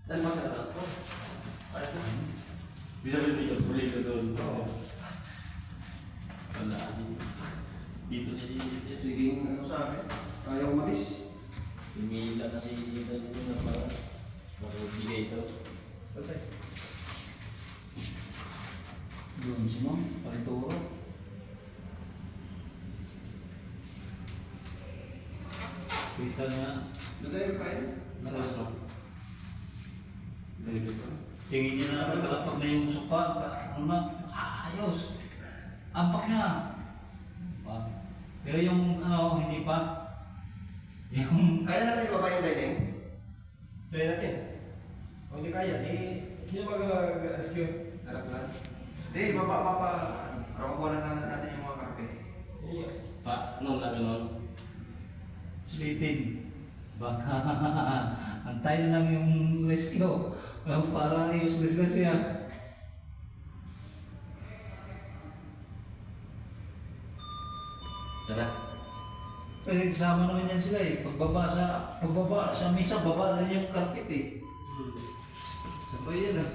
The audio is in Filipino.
Dan bakit na ako? Bisa beli ke doon. Oo. Wala kasi. Dito kasi. Sige, ano sabi? Ayaw umalis. Pumila kasi dito na parang magbigay ito. Patay. Doon si Ma'am, Palituro. Kita niya. Doon tayo kakain? Nakasok. Dahil dito. Tingin niya na nagkalapag na yung suka. Ano na, ayos. Ampak niya. Pero yung ano, hindi pa. Yung Kaya natin yung babae yung dining? Try natin. Kung di kaya, sino mag-rescue? Nalaglan? Hindi, baba. Para makuha na natin yung mga karpe. Iya. pa, ano na gano'n? Sitin. Baka antay na lang yung rescue. Para useless na siya. Tara. Kasi kasama naman yan sila eh. Pagbaba sa misa, baba na yung carpet eh. Sabay yan ah.